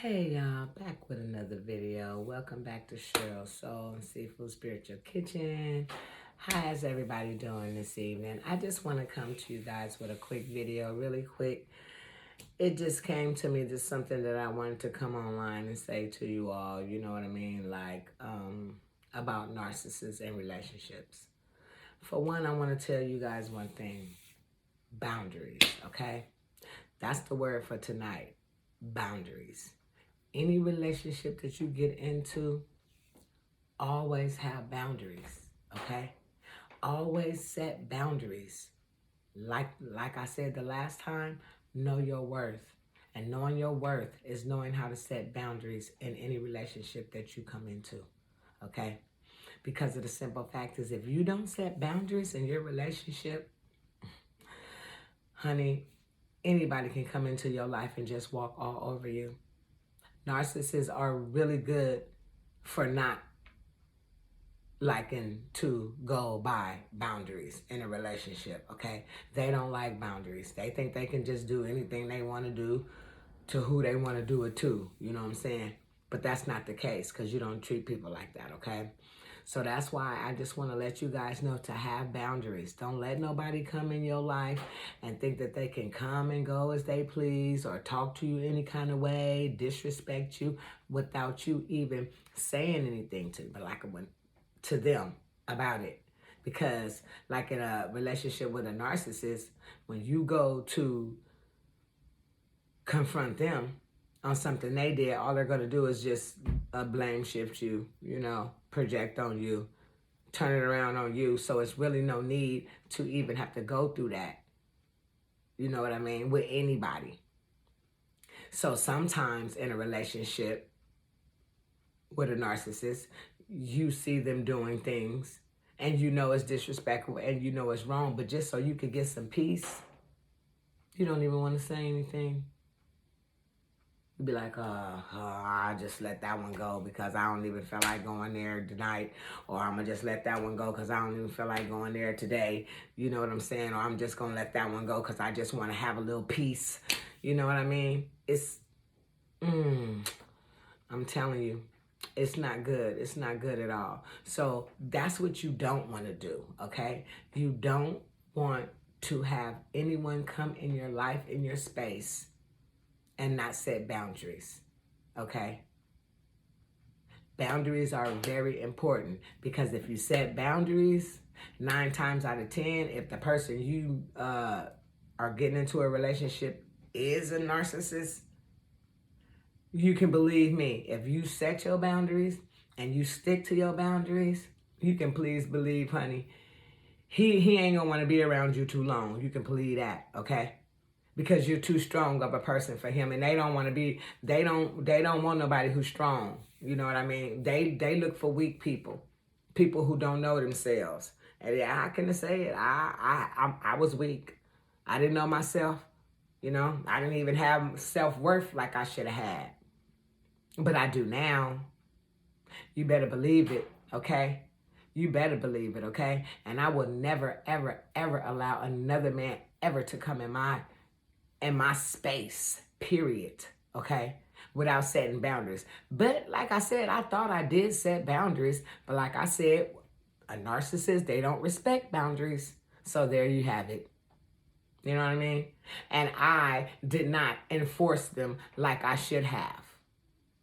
Hey y'all, back with another video. Welcome back to Cheryls Soul and Seafood Spiritual Kitchen. How is everybody doing this evening? I just want to come to you guys with a quick video, really quick. It just came to me, just something that I wanted to come online and say to you all, you know what I mean? Like, about narcissists and relationships. For one, I want to tell you guys one thing. Boundaries, okay? That's the word for tonight. Boundaries. Any relationship that you get into, always have boundaries, okay? Always set boundaries. Like I said the last time, know your worth. And knowing your worth is knowing how to set boundaries in any relationship that you come into, okay? Because of the simple fact is, if you don't set boundaries in your relationship, honey, anybody can come into your life and just walk all over you. Narcissists are really good for not liking to go by boundaries in a relationship, okay? They don't like boundaries. They think they can just do anything they want to do to who they want to do it to, you know what I'm saying? But that's not the case, because you don't treat people like that, okay? So that's why I just want to let you guys know to have boundaries. Don't let nobody come in your life and think that they can come and go as they please or talk to you any kind of way, disrespect you without you even saying anything to them about it. Because like in a relationship with a narcissist, when you go to confront them on something they did, all they're going to do is just blame shift you, project on you, turn it around on you. So it's really no need to even have to go through that. You know what I mean? With anybody. So sometimes in a relationship with a narcissist, you see them doing things and you know it's disrespectful and you know it's wrong, but just so you could get some peace, you don't even want to say anything. Be like, I just let that one go because I don't even feel like going there tonight. Or I'm going to just let that one go because I don't even feel like going there today. You know what I'm saying? Or I'm just going to let that one go because I just want to have a little peace. You know what I mean? I'm telling you, it's not good. It's not good at all. So that's what you don't want to do, okay? You don't want to have anyone come in your life, in your space, and not set boundaries, okay? Boundaries are very important because if you set boundaries, 9 times out of 10, if the person you are getting into a relationship is a narcissist, you can believe me, if you set your boundaries and you stick to your boundaries, you can please believe, honey, he ain't gonna want to be around you too long. You can believe that, okay? Because you're too strong of a person for him, and they don't want want nobody who's strong. You know what I mean? They look for weak people who don't know themselves. And I can say it. I was weak. I didn't know myself. I didn't even have self-worth like I should have had. But I do now. You better believe it, okay? You better believe it, okay? And I will never, ever, ever allow another man ever to come in my space, period, okay, without setting boundaries. But like I said, I thought I did set boundaries, but like I said, a narcissist, they don't respect boundaries. So there you have it. You know what I mean? And I did not enforce them like I should have.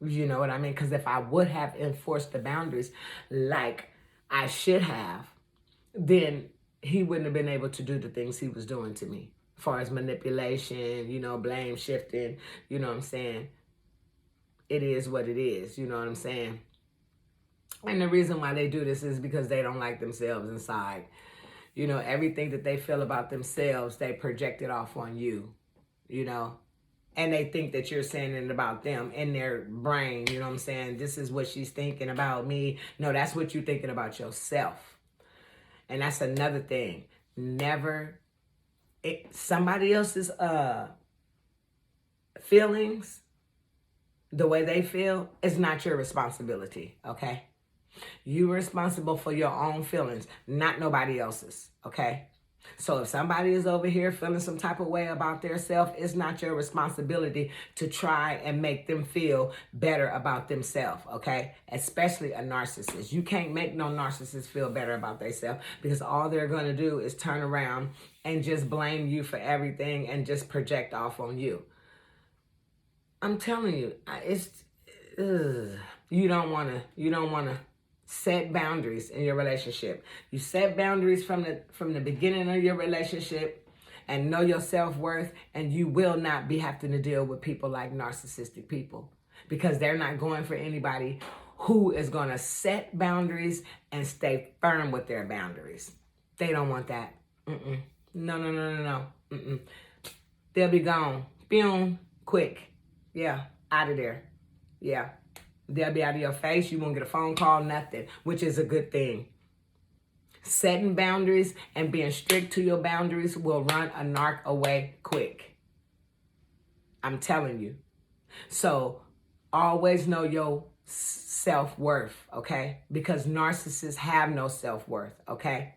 You know what I mean? Because if I would have enforced the boundaries like I should have, then he wouldn't have been able to do the things he was doing to me. As far as manipulation, blame shifting, you know what I'm saying? It is what it is, you know what I'm saying? And the reason why they do this is because they don't like themselves inside. Everything that they feel about themselves, they project it off on you, And they think that you're saying it about them in their brain, you know what I'm saying? This is what she's thinking about me. No, that's what you're thinking about yourself. And that's another thing. Never... somebody else's feelings, the way they feel, is not your responsibility, okay? You're responsible for your own feelings, not nobody else's, okay? So if somebody is over here feeling some type of way about their self, it's not your responsibility to try and make them feel better about themselves, okay? Especially a narcissist. You can't make no narcissist feel better about themselves, because all they're going to do is turn around and just blame you for everything and just project off on you. I'm telling you, you don't want to set boundaries in your relationship. You set boundaries from the beginning of your relationship, and know your self-worth, and you will not be having to deal with people like narcissistic people, because they're not going for anybody who is going to set boundaries and stay firm with their boundaries. They don't want that. No. They'll be gone. Boom, quick. Yeah, out of there. Yeah. They'll be out of your face. You won't get a phone call, nothing, which is a good thing. Setting boundaries and being strict to your boundaries will run a narc away quick. I'm telling you. So always know your self-worth, okay? Because narcissists have no self-worth, okay?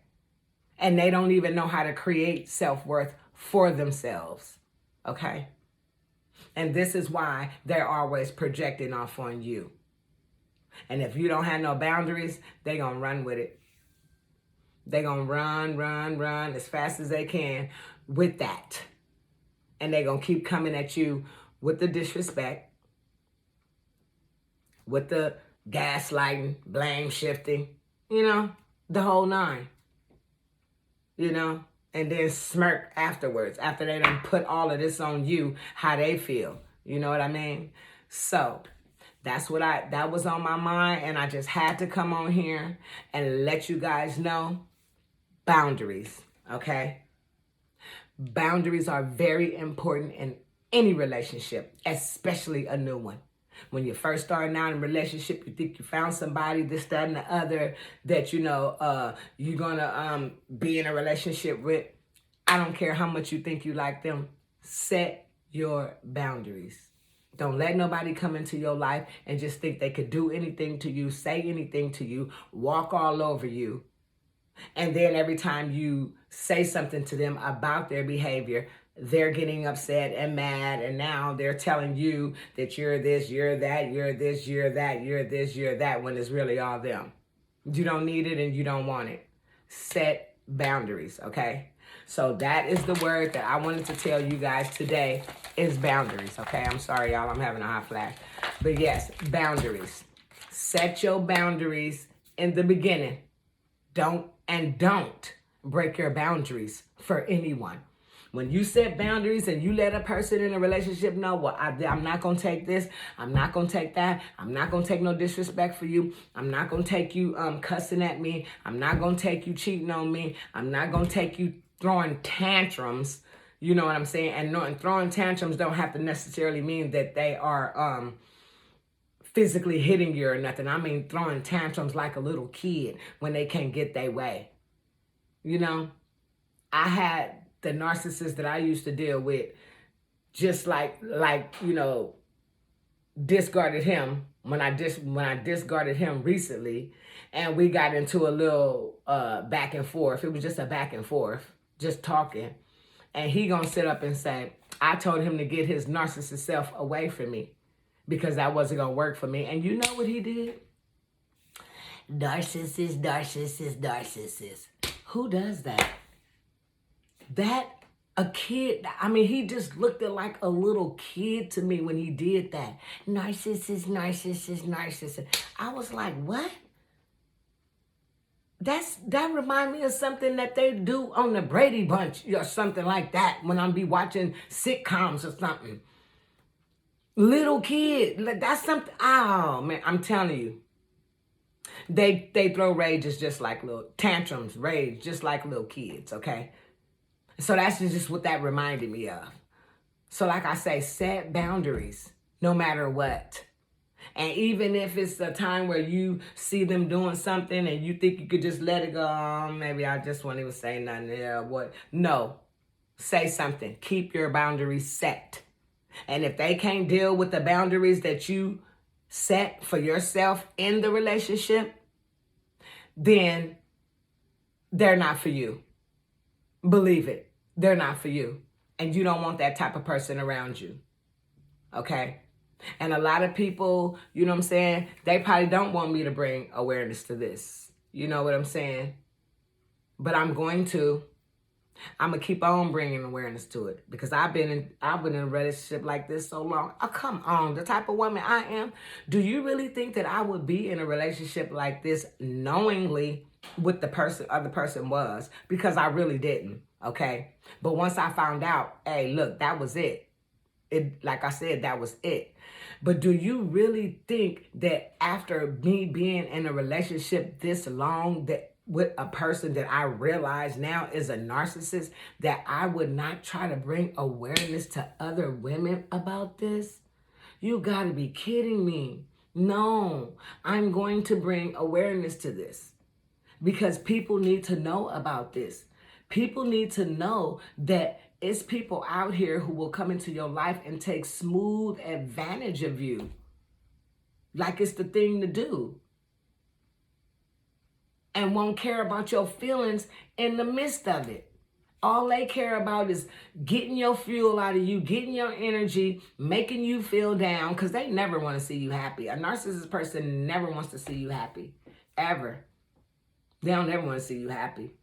And they don't even know how to create self-worth for themselves, okay? And this is why they're always projecting off on you. And if you don't have no boundaries, they're going to run with it. They're going to run as fast as they can with that. And they're going to keep coming at you with the disrespect, with the gaslighting, blame shifting, the whole nine, and then smirk afterwards, after they done put all of this on you, how they feel. You know what I mean? So that was on my mind, and I just had to come on here and let you guys know boundaries, okay? Boundaries are very important in any relationship, especially a new one. When you're first starting out in a relationship, you think you found somebody, this, that, and the other, that, you're going to be in a relationship with. I don't care how much you think you like them. Set your boundaries. Don't let nobody come into your life and just think they could do anything to you, say anything to you, walk all over you. And then every time you say something to them about their behavior, they're getting upset and mad, and now they're telling you that you're this, you're that, you're this, you're that, you're this, you're that, when it's really all them. You don't need it and you don't want it. Set boundaries, okay? So that is the word that I wanted to tell you guys today, is boundaries, okay? I'm sorry, y'all, I'm having a hot flash. But yes, boundaries. Set your boundaries in the beginning. Don't break your boundaries for anyone. When you set boundaries and you let a person in a relationship know, well, I'm not going to take this. I'm not going to take that. I'm not going to take no disrespect for you. I'm not going to take you cussing at me. I'm not going to take you cheating on me. I'm not going to take you throwing tantrums. You know what I'm saying? And throwing tantrums don't have to necessarily mean that they are physically hitting you or nothing. I mean throwing tantrums like a little kid when they can't get their way. I had the narcissist that I used to deal with, just discarded him when I discarded him recently, and we got into a little back and forth. It was just a back and forth, just talking. And he gonna sit up and say, I told him to get his narcissist self away from me because that wasn't gonna work for me. And you know what he did? Narcissist. Who does that? A kid, he just looked like a little kid to me when he did that. Narcissist. I was like, what? That remind me of something that they do on the Brady Bunch or something like that when I'm be watching sitcoms or something. Little kid, that's something, oh man, I'm telling you. They throw rages just like little tantrums, rage just like little kids, okay? So that's just what that reminded me of. So like I say, set boundaries no matter what. And even if it's a time where you see them doing something and you think you could just let it go, maybe I just won't even say nothing there. What? No, say something. Keep your boundaries set. And if they can't deal with the boundaries that you set for yourself in the relationship, then they're not for you. believe it. They're not for you. And you don't want that type of person around you. Okay? And a lot of people, you know what I'm saying, they probably don't want me to bring awareness to this. You know what I'm saying? But I'm going to. I'm gonna keep on bringing awareness to it because I've been in a relationship like this so long. Oh, come on, the type of woman I am. Do you really think that I would be in a relationship like this knowingly with the other person was? Because I really didn't. Okay, but once I found out, hey, look, that was it. Like I said, that was it. But do you really think that after me being in a relationship this long, that with a person that I realize now is a narcissist, that I would not try to bring awareness to other women about this? You gotta be kidding me. No, I'm going to bring awareness to this because people need to know about this. People need to know that it's people out here who will come into your life and take smooth advantage of you. Like it's the thing to do. And won't care about your feelings in the midst of it. All they care about is getting your fuel out of you, getting your energy, making you feel down, because they never want to see you happy. A narcissist person never wants to see you happy, ever. They don't ever want to see you happy.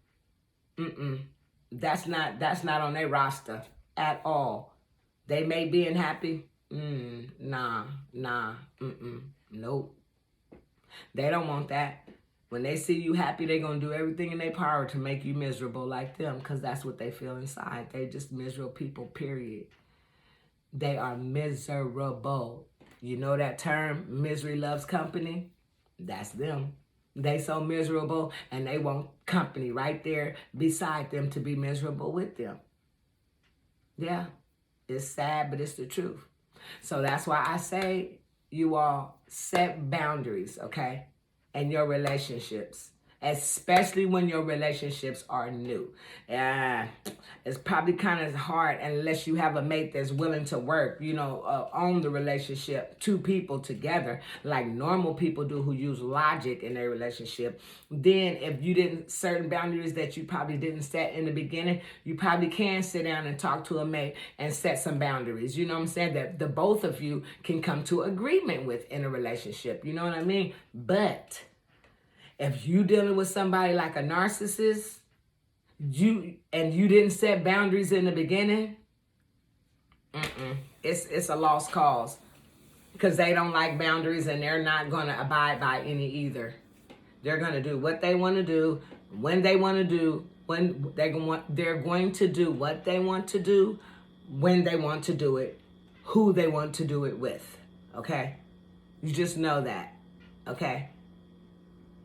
That's not on their roster at all. They may be happy. Nah. Nope. They don't want that. When they see you happy, they're going to do everything in their power to make you miserable like them because that's what they feel inside. They just miserable people, period. They are miserable. You know that term, misery loves company? That's them. They so miserable and they want company right there beside them to be miserable with them. Yeah, it's sad, but it's the truth. So that's why I say you all set boundaries, okay? And your relationships, especially when your relationships are new. It's probably kind of hard unless you have a mate that's willing to work, on the relationship, two people together, like normal people do who use logic in their relationship. Then if you didn't, certain boundaries that you probably didn't set in the beginning, you probably can sit down and talk to a mate and set some boundaries, you know what I'm saying, that the both of you can come to agreement with in a relationship, you know what I mean? But if you dealing with somebody like a narcissist, you didn't set boundaries in the beginning, it's a lost cause because they don't like boundaries and they're not going to abide by any either. They're going to do what they want to do, when they want to do, they're going to do what they want to do, when they want to do it, who they want to do it with, okay? You just know that, okay?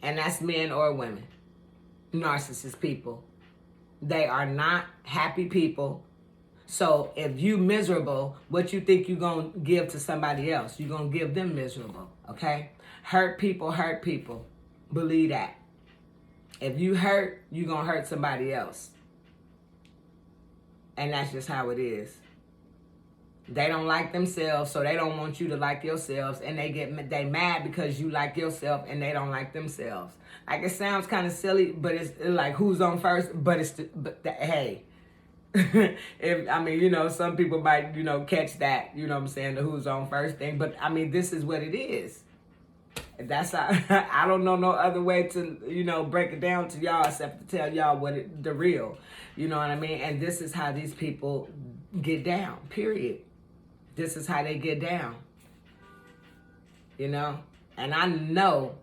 And that's men or women, narcissist people. They are not happy people. So if you miserable, what you think you're going to give to somebody else? You're going to give them miserable, okay? Hurt people hurt people. Believe that. If you hurt, you're going to hurt somebody else. And that's just how it is. They don't like themselves, so they don't want you to like yourselves, and they mad because you like yourself and they don't like themselves. Like, it sounds kind of silly, but it's like who's on first, but hey. Some people might, catch that, you know what I'm saying, the who's on first thing, but I mean, this is what it is. That's how, I don't know no other way to, break it down to y'all except to tell y'all the real, you know what I mean? And this is how these people get down, period. This is how they get down, And I know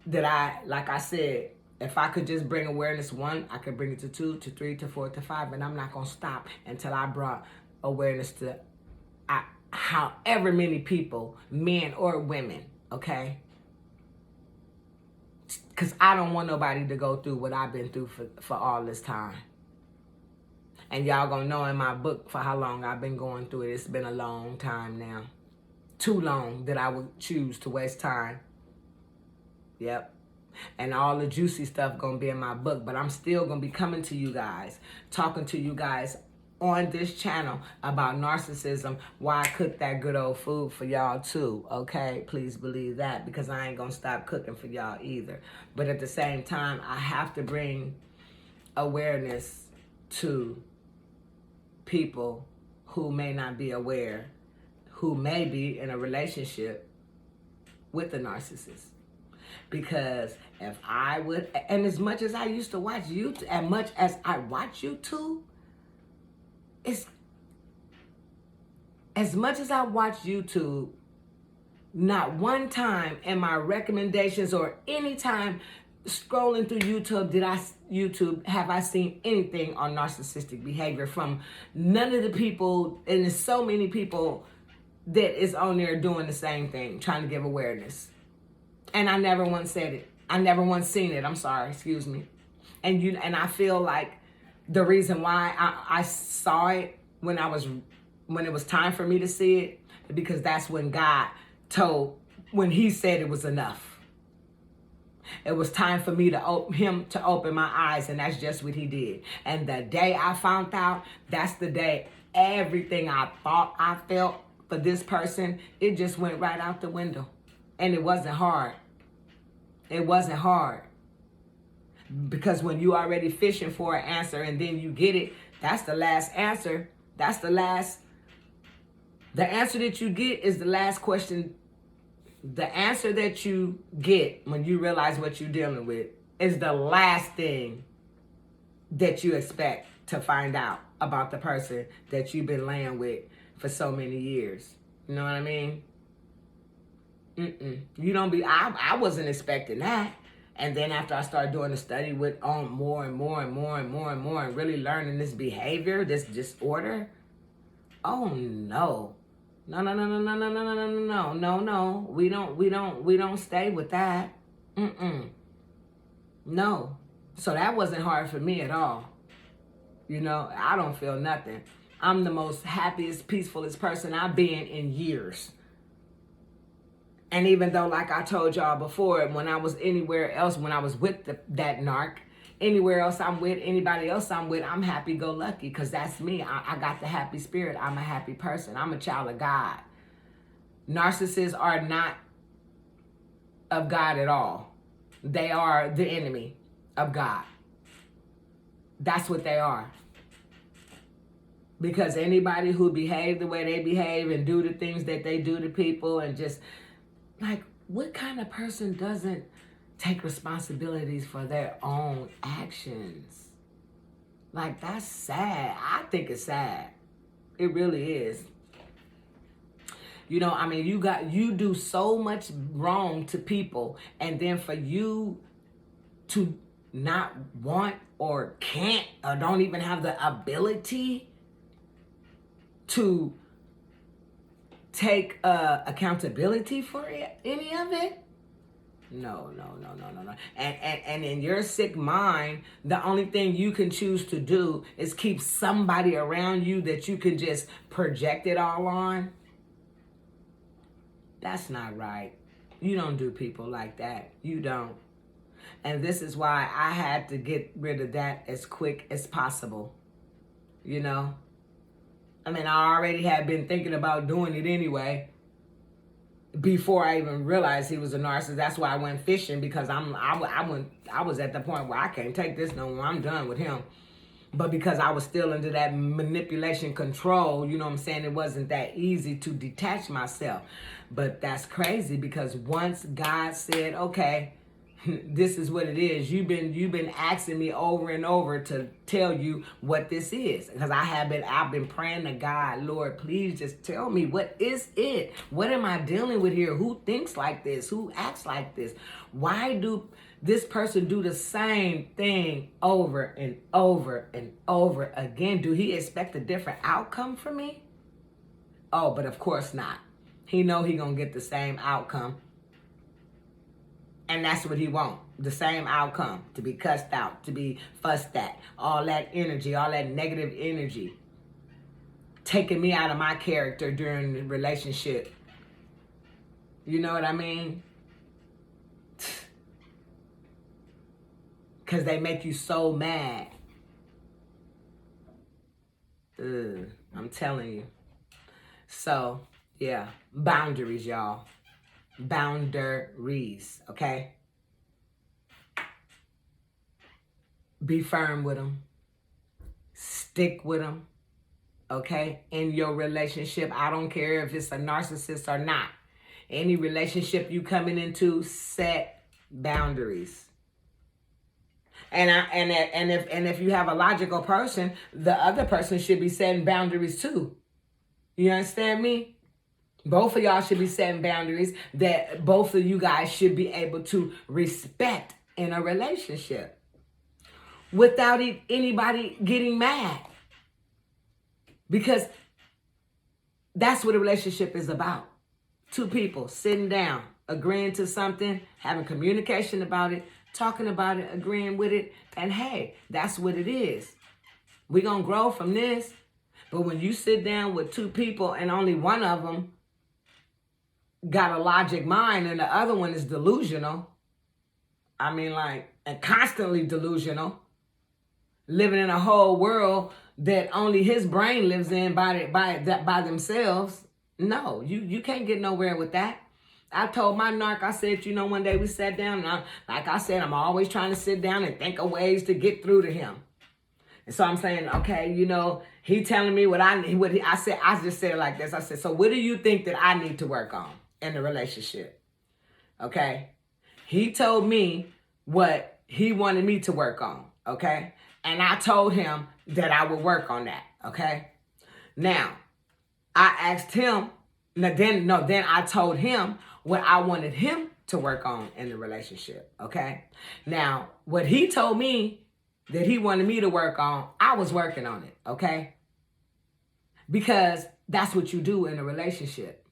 that like I said, if I could just bring awareness, one, I could bring it to 2, to 3, to 4, to 5, and I'm not going to stop until I brought awareness to however many people, men or women, okay? Because I don't want nobody to go through what I've been through for all this time. And y'all gonna know in my book for how long I've been going through it. It's been a long time now. Too long that I would choose to waste time. Yep. And all the juicy stuff gonna be in my book. But I'm still gonna be coming to you guys, talking to you guys on this channel about narcissism, why I cook that good old food for y'all too, okay? Please believe that, because I ain't gonna stop cooking for y'all either. But at the same time, I have to bring awareness to people who may not be aware, who may be in a relationship with a narcissist. Because if I would, and as much as I used to watch YouTube, as much as I watch YouTube, it's, as much as I watch YouTube, not one time in my recommendations or any time scrolling through YouTube have I seen anything on narcissistic behavior from none of the people, and there's so many people that is on there doing the same thing, trying to give awareness. And I never once said it. I never once seen it. I'm sorry, excuse me. And I feel like the reason why I saw it when it was time for me to see it, because that's when God when he said it was enough. It was time for me him to open my eyes, and that's just what he did. And the day I found out, that's the day everything I thought I felt for this person, it just went right out the window. And it wasn't hard. It wasn't hard. Because when you already fishing for an answer and then you get it, that's the last answer. The answer that you get is the last question. The answer that you get when you realize what you're dealing with is the last thing that you expect to find out about the person that you've been laying with for so many years. You know what I mean? You don't be, I wasn't expecting that. And then after I started doing the study with more and more and really learning this behavior, this disorder, oh no. No. We don't stay with that. No. So that wasn't hard for me at all. You know, I don't feel nothing. I'm the most happiest, peacefulest person I've been in years. And even though, like I told y'all before, when I was anywhere else, when I was with that narc, anywhere else I'm with, anybody else I'm with, I'm happy-go-lucky, because that's me. I got the happy spirit. I'm a happy person. I'm a child of God. Narcissists are not of God at all. They are the enemy of God. That's what they are. Because anybody who behave the way they behave and do the things that they do to people, and just, like, what kind of person doesn't take responsibilities for their own actions? Like, that's sad. I think it's sad. It really is. You know, I mean, you do so much wrong to people, and then for you to not want or can't or don't even have the ability to take accountability for any of it? No. And in your sick mind, the only thing you can choose to do is keep somebody around you that you can just project it all on. That's not right. You don't do people like that. You don't. And this is why I had to get rid of that as quick as possible. You know? I mean, I already had been thinking about doing it anyway before I even realized he was a narcissist. That's why I went fishing, because I was at the point where I can't take this no more. I'm done with him. But because I was still under that manipulation control, you know what I'm saying, it wasn't that easy to detach myself. But that's crazy, because once God said, okay, this is what it is. You've been asking me over and over to tell you what this is, because I've been praying to God, Lord, please just tell me, what is it? What am I dealing with here? Who thinks like this? Who acts like this? Why do this person do the same thing over and over and over again? Do he expect a different outcome from me? Oh, but of course not. He know he gonna get the same outcome. And that's what he want, the same outcome, to be cussed out, to be fussed at, all that energy, all that negative energy, taking me out of my character during the relationship. You know what I mean? Because they make you so mad. I'm telling you. So, yeah, boundaries, y'all. Boundaries, okay? Be firm with them. Stick with them, okay? In your relationship, I don't care if it's a narcissist or not. Any relationship you coming into, set boundaries. And if you have a logical person, the other person should be setting boundaries too. You understand me? Both of y'all should be setting boundaries that both of you guys should be able to respect in a relationship without anybody getting mad. Because that's what a relationship is about. Two people sitting down, agreeing to something, having communication about it, talking about it, agreeing with it, and hey, that's what it is. We're going to grow from this. But when you sit down with two people and only one of them got a logic mind and the other one is delusional, I mean, like, and constantly delusional, living in a whole world that only his brain lives in by themselves. No, you can't get nowhere with that. I told my narc, I said, one day we sat down, and like I said, I'm always trying to sit down and think of ways to get through to him. And so I'm saying, okay, he telling me I said. I just said it like this. I said, so what do you think that I need to work on in the relationship? Okay. He told me what he wanted me to work on. Okay. And I told him that I would work on that. Okay. Now, I asked him, then I told him what I wanted him to work on in the relationship. Okay. Now, what he told me that he wanted me to work on, I was working on it. Okay. Because that's what you do in a relationship.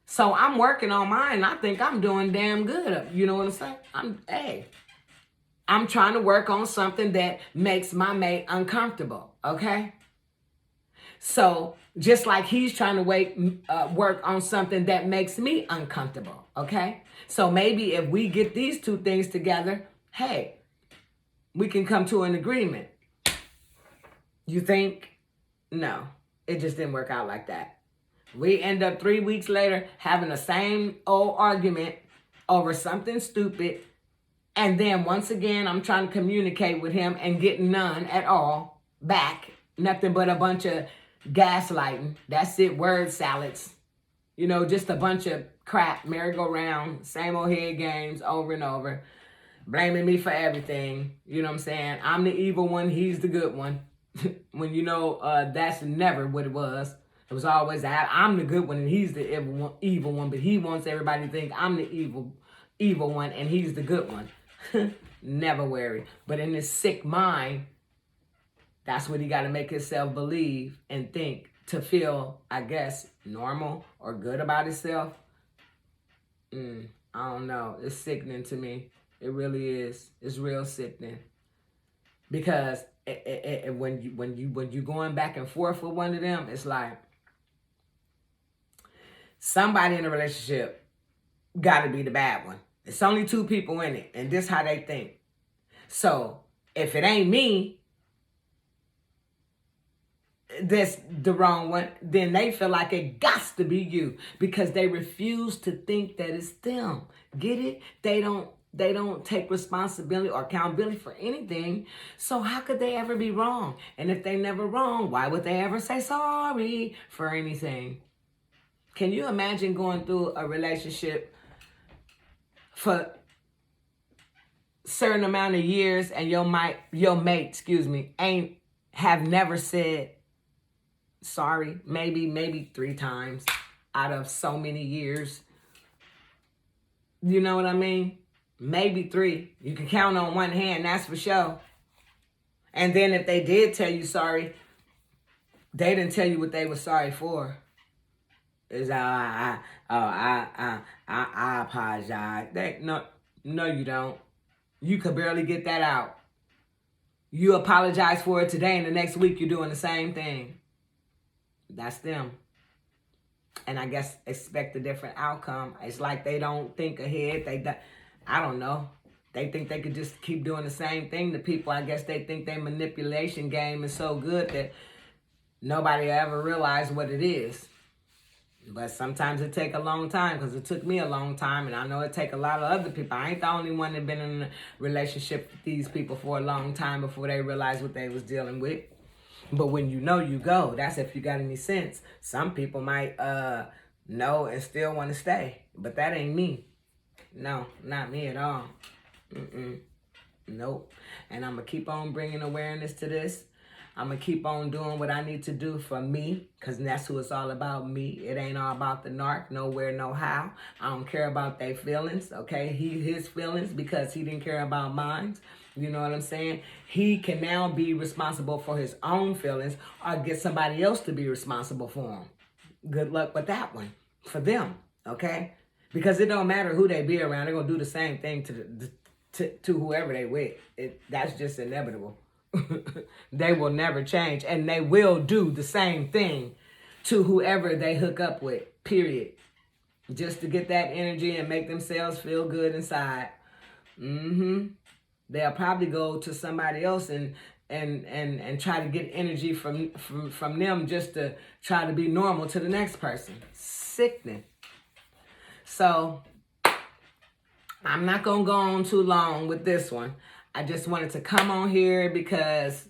So I'm working on mine. I think I'm doing damn good. You know what I'm saying? I'm trying to work on something that makes my mate uncomfortable, okay? So just like he's trying to work on something that makes me uncomfortable, okay? So maybe if we get these two things together, hey, we can come to an agreement. You think? No, it just didn't work out like that. We end up 3 weeks later having the same old argument over something stupid. And then once again, I'm trying to communicate with him and getting none at all back. Nothing but a bunch of gaslighting. That's it, word salads. Just a bunch of crap, merry-go-round, same old head games over and over. Blaming me for everything. You know what I'm saying? I'm the evil one, he's the good one. When that's never what it was. It was always I'm the good one and he's the evil one, but he wants everybody to think I'm the evil one and he's the good one. Never worry. But in his sick mind, that's what he got to make himself believe and think to feel, I guess, normal or good about himself. I don't know. It's sickening to me. It really is. It's real sickening. Because when you going back and forth with one of them, it's like somebody in a relationship got to be the bad one. It's only two people in it, and this how they think. So if it ain't me, that's the wrong one, then they feel like it gots to be you because they refuse to think that it's them. Get it? They don't take responsibility or accountability for anything. So how could they ever be wrong? And if they never wrong, why would they ever say sorry for anything? Can you imagine going through a relationship for a certain amount of years and your mate, have never said sorry, maybe 3 times out of so many years? You know what I mean? Maybe 3. You can count on one hand, that's for sure. And then if they did tell you sorry, they didn't tell you what they were sorry for. It's I apologize. No, you don't. You could barely get that out. You apologize for it today, and the next week you're doing the same thing. That's them. And I guess expect a different outcome. It's like they don't think ahead. I don't know. They think they could just keep doing the same thing to people. I guess they think their manipulation game is so good that nobody ever realized what it is. But sometimes it take a long time, because it took me a long time, and I know it take a lot of other people. I ain't the only one that been in a relationship with these people for a long time before they realized what they was dealing with. But when you know, you go. That's if you got any sense. Some people might know and still want to stay. But that ain't me. No, not me at all. Nope. And I'm going to keep on bringing awareness to this. I'm going to keep on doing what I need to do for me, because that's who it's all about, me. It ain't all about the narc, nowhere, no how. I don't care about their feelings, okay? His feelings, because he didn't care about mine. You know what I'm saying? He can now be responsible for his own feelings or get somebody else to be responsible for him. Good luck with that one for them, okay? Because it don't matter who they be around. They're going to do the same thing to whoever they with. That's just inevitable. They will never change, and they will do the same thing to whoever they hook up with, period. Just to get that energy and make themselves feel good inside. They'll probably go to somebody else and try to get energy from them just to try to be normal to the next person. Sickening. So I'm not going to go on too long with this one. I just wanted to come on here because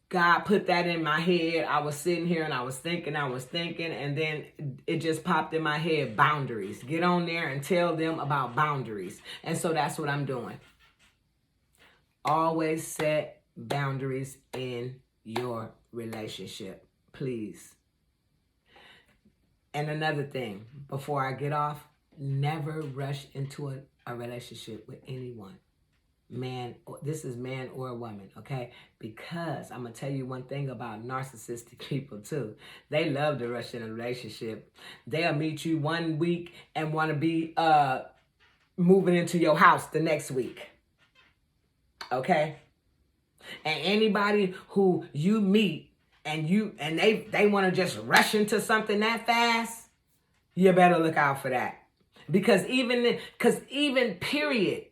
God put that in my head. I was sitting here and I was thinking, and then it just popped in my head, boundaries. Get on there and tell them about boundaries. And so that's what I'm doing. Always set boundaries in your relationship, please. And another thing, before I get off, never rush into a relationship with anyone. Man, this is man or woman, okay? Because I'm going to tell you one thing about narcissistic people too. They love to rush in a relationship. They'll meet you one week and want to be moving into your house the next week. Okay? And anybody who you meet and they want to just rush into something that fast, you better look out for that. Because even period,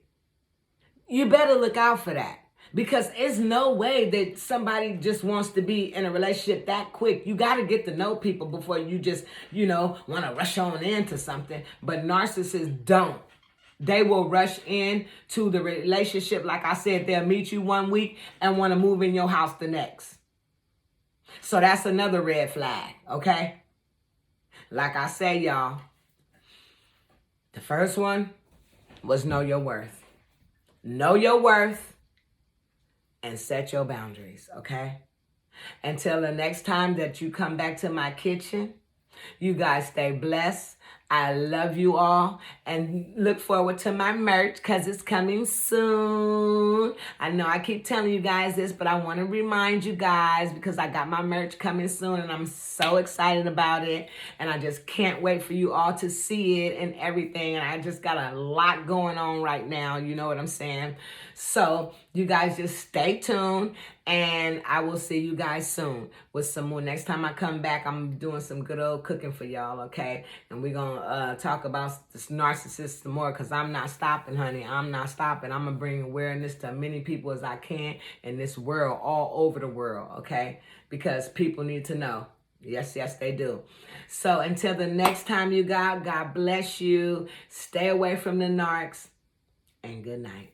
you better look out for that. Because it's no way that somebody just wants to be in a relationship that quick. You got to get to know people before you just, want to rush on into something. But narcissists don't. They will rush in to the relationship. Like I said, they'll meet you one week and want to move in your house the next. So that's another red flag, okay? Like I say, y'all, the first one was know your worth. Know your worth and set your boundaries, okay? Until the next time that you come back to my kitchen, you guys stay blessed. I love you all and look forward to my merch because it's coming soon. I know I keep telling you guys this, but I want to remind you guys because I got my merch coming soon and I'm so excited about it. And I just can't wait for you all to see it and everything. And I just got a lot going on right now. You know what I'm saying? So you guys just stay tuned and I will see you guys soon with some more. Next time I come back, I'm doing some good old cooking for y'all, okay? And we're going to talk about this narcissist some more because I'm not stopping, honey. I'm not stopping. I'm going to bring awareness to many people as I can in this world, all over the world, okay? Because people need to know. Yes, they do. So until the next time, you guys, God bless you. Stay away from the narcs and good night.